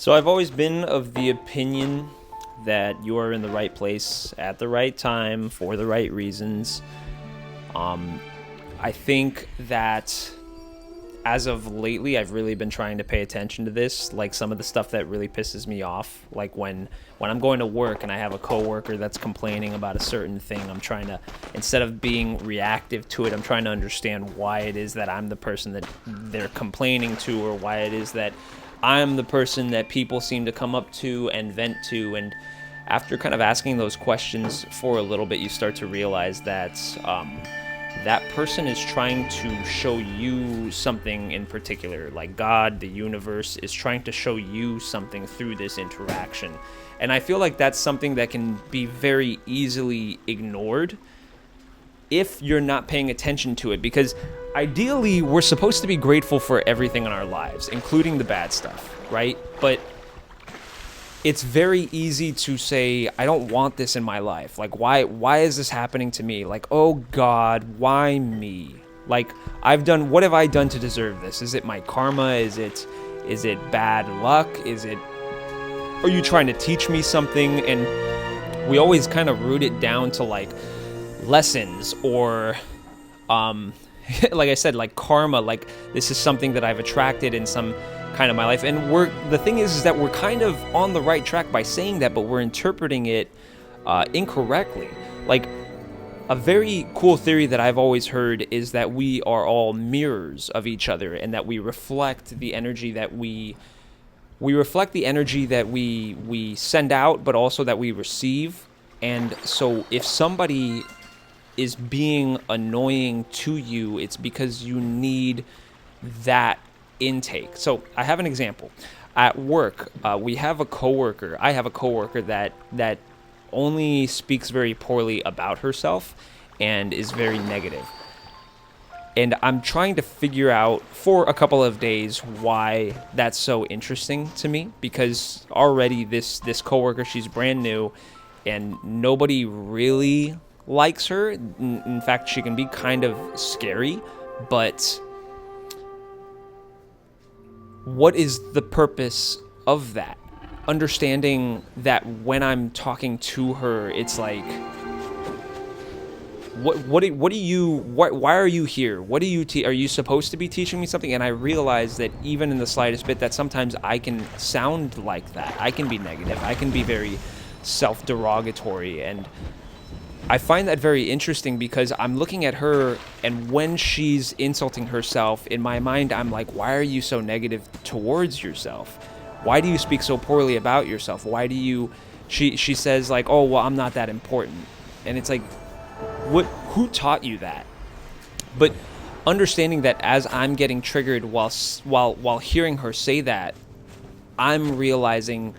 So I've always been of the opinion that you are in the right place at the right time for the right reasons. Um, I think that as of lately, I've really been trying to pay attention to this. Like some of the stuff that really pisses me off, like when I'm going to work and I have a coworker that's complaining about a certain thing, I'm trying to, instead of being reactive to it, I'm trying to understand why it is that I'm the person that they're complaining to, or why it is that I'm the person that people seem to come up to and vent to. And after kind of asking those questions for a little bit, you start to realize that that person is trying to show you something in particular. Like God, the universe, is trying to show you something through this interaction. And I feel like that's something that can be very easily ignored if you're not paying attention to it, because ideally we're supposed to be grateful for everything in our lives, including the bad stuff, right? But it's very easy to say, I don't want this in my life. Like, why is this happening to me? Like, oh God, why me? Like, what have I done to deserve this? Is it my karma? Is it bad luck? Are you trying to teach me something? And we always kind of root it down to like lessons or like I said, like karma, like this is something that I've attracted in some kind of my life. And the thing is that we're kind of on the right track by saying that, but we're interpreting it incorrectly. Like a very cool theory that I've always heard is that we are all mirrors of each other, and that we reflect the energy that we send out, but also that we receive. And so if somebody is being annoying to you, it's because you need that intake. So I have an example. At work, I have a coworker that only speaks very poorly about herself and is very negative. And I'm trying to figure out for a couple of days why that's so interesting to me, because already this coworker, she's brand new and nobody really likes her. In fact, she can be kind of scary. But what is the purpose of that? Understanding that when I'm talking to her, it's like, why are you here? What do you are you supposed to be teaching me something? And I realize that even in the slightest bit, that sometimes I can sound like that. I can be negative. I can be very self-derogatory. And I find that very interesting, because I'm looking at her, and when she's insulting herself, in my mind, I'm like, why are you so negative towards yourself? Why do you speak so poorly about yourself? Why do you... She says like, oh, well, I'm not that important. And it's like, who taught you that? But understanding that as I'm getting triggered while hearing her say that, I'm realizing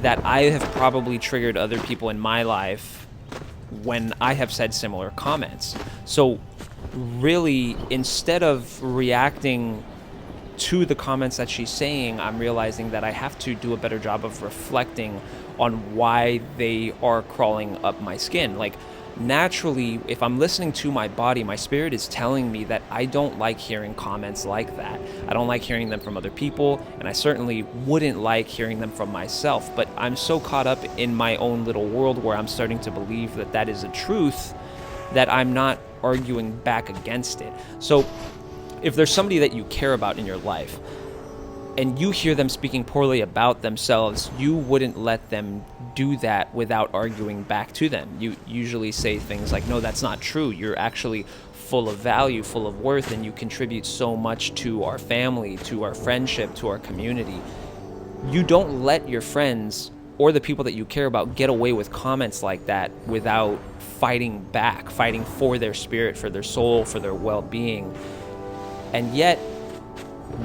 that I have probably triggered other people in my life when I have said similar comments. So really, instead of reacting to the comments that she's saying, I'm realizing that I have to do a better job of reflecting on why they are crawling up my skin. Like, naturally, if I'm listening to my body, my spirit is telling me that I don't like hearing comments like that. I don't like hearing them from other people, and I certainly wouldn't like hearing them from myself. But I'm so caught up in my own little world where I'm starting to believe that that is a truth, that I'm not arguing back against it. So if there's somebody that you care about in your life, and you hear them speaking poorly about themselves, you wouldn't let them do that without arguing back to them. You usually say things like, no, that's not true. You're actually full of value, full of worth, and you contribute so much to our family, to our friendship, to our community. You don't let your friends or the people that you care about get away with comments like that without fighting back, fighting for their spirit, for their soul, for their well-being. And yet,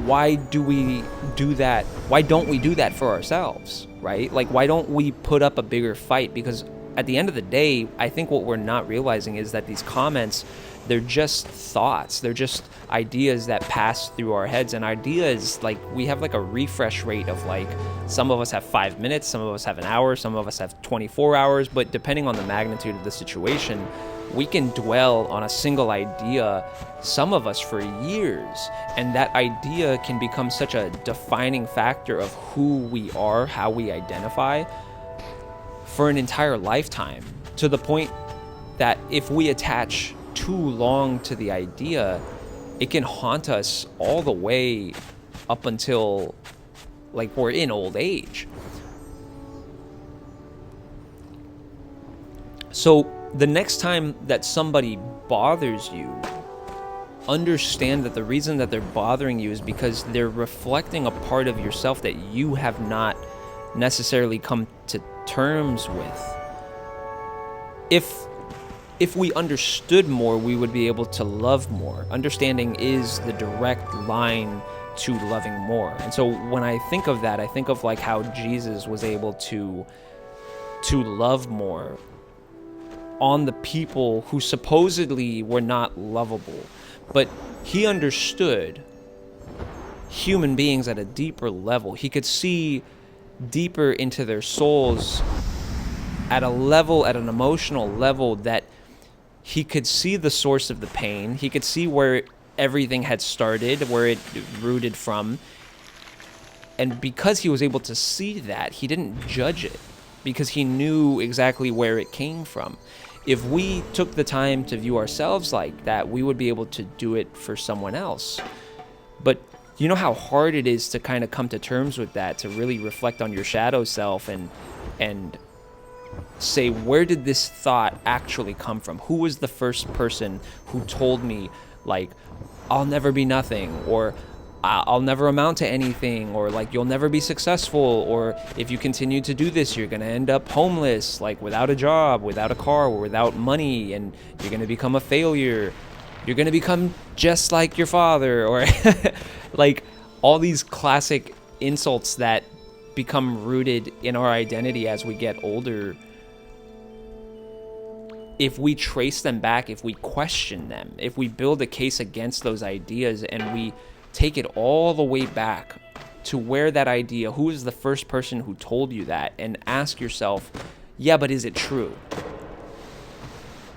why do we do that? Why don't we do that for ourselves, right? Like, why don't we put up a bigger fight? Because at the end of the day, I think what we're not realizing is that these comments, they're just thoughts. They're just ideas that pass through our heads. And ideas, like, we have like a refresh rate of like, some of us have 5 minutes, some of us have an hour, some of us have 24 hours. But depending on the magnitude of the situation, we can dwell on a single idea, some of us for years, and that idea can become such a defining factor of who we are, how we identify, for an entire lifetime, to the point that if we attach too long to the idea, it can haunt us all the way up until like we're in old age. So the next time that somebody bothers you, understand that the reason that they're bothering you is because they're reflecting a part of yourself that you have not necessarily come to terms with. If we understood more, we would be able to love more. Understanding is the direct line to loving more. And so when I think of that, I think of like how Jesus was able to love more on the people who supposedly were not lovable. But he understood human beings at a deeper level. He could see deeper into their souls at a level, at an emotional level, that he could see the source of the pain. He could see where everything had started, where it rooted from. And because he was able to see that, he didn't judge it, because he knew exactly where it came from. If we took the time to view ourselves like that, we would be able to do it for someone else. But you know how hard it is to kind of come to terms with that, to really reflect on your shadow self and say, where did this thought actually come from? Who was the first person who told me, like, I'll never be nothing, or I'll never amount to anything, or like, you'll never be successful, or if you continue to do this, you're going to end up homeless, like without a job, without a car, or without money, and you're going to become a failure. You're going to become just like your father, or like all these classic insults that become rooted in our identity as we get older. If we trace them back, if we question them, if we build a case against those ideas, and we take it all the way back to where that idea, who is the first person who told you that, and ask yourself, yeah, but is it true?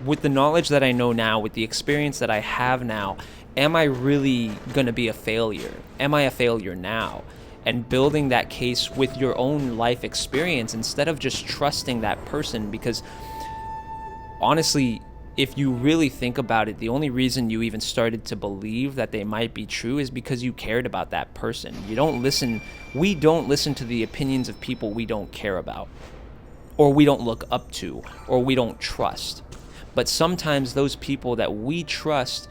With the knowledge that I know now, with the experience that I have now, am I really going to be a failure? Am I a failure now? And building that case with your own life experience instead of just trusting that person, because honestly, if you really think about it, the only reason you even started to believe that they might be true is because you cared about that person. We don't listen to the opinions of people we don't care about, or we don't look up to, or we don't trust. But sometimes those people that we trust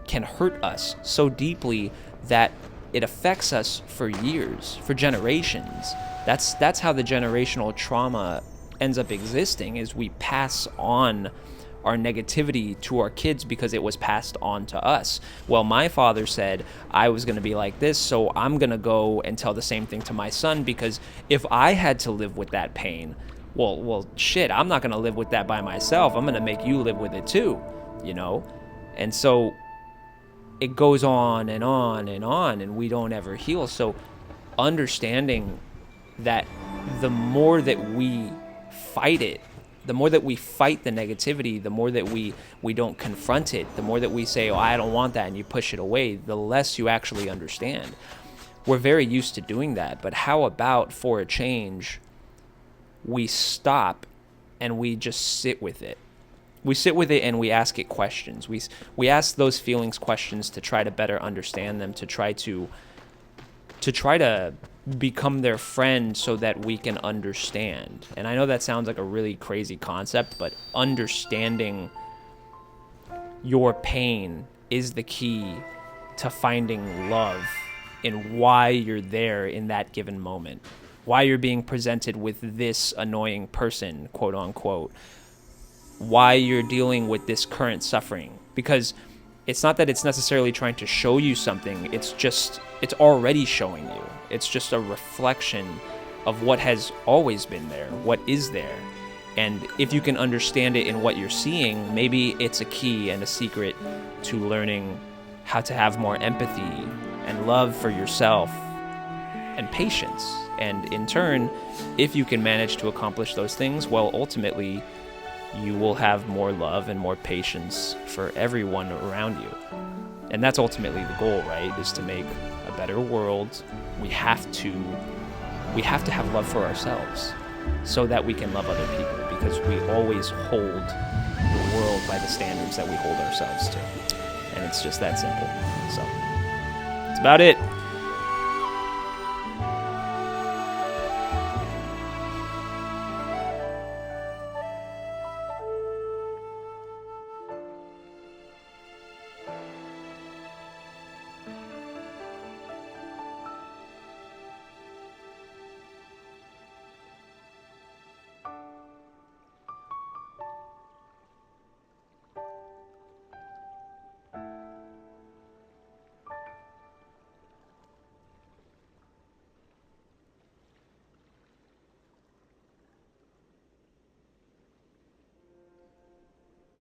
can hurt us so deeply that it affects us for years, for generations. That's how the generational trauma ends up existing, is we pass on our negativity to our kids because it was passed on to us. Well, my father said I was going to be like this, so I'm going to go and tell the same thing to my son, because if I had to live with that pain, well, shit, I'm not going to live with that by myself. I'm going to make you live with it too, you know? And so it goes on and on and on, and we don't ever heal. So understanding that the more that we fight it, the more that we fight the negativity, the more that we don't confront it, the more that we say, oh, I don't want that, and you push it away, the less you actually understand. We're very used to doing that, but how about for a change, we stop and we just sit with it. We sit with it and we ask it questions. We ask those feelings questions to try to better understand them, to try to become their friend so that we can understand. And I know that sounds like a really crazy concept, but understanding your pain is the key to finding love in why you're there in that given moment, why you're being presented with this annoying person, quote unquote, why you're dealing with this current suffering. Because it's not that it's necessarily trying to show you something, it's already showing you. It's just a reflection of what has always been there, what is there. And if you can understand it in what you're seeing, maybe it's a key and a secret to learning how to have more empathy and love for yourself and patience. And in turn, if you can manage to accomplish those things, well, ultimately, you will have more love and more patience for everyone around you. And that's ultimately the goal, right? Is to make a better world. We have to have love for ourselves so that we can love other people, because we always hold the world by the standards that we hold ourselves to. And it's just that simple. So that's about it.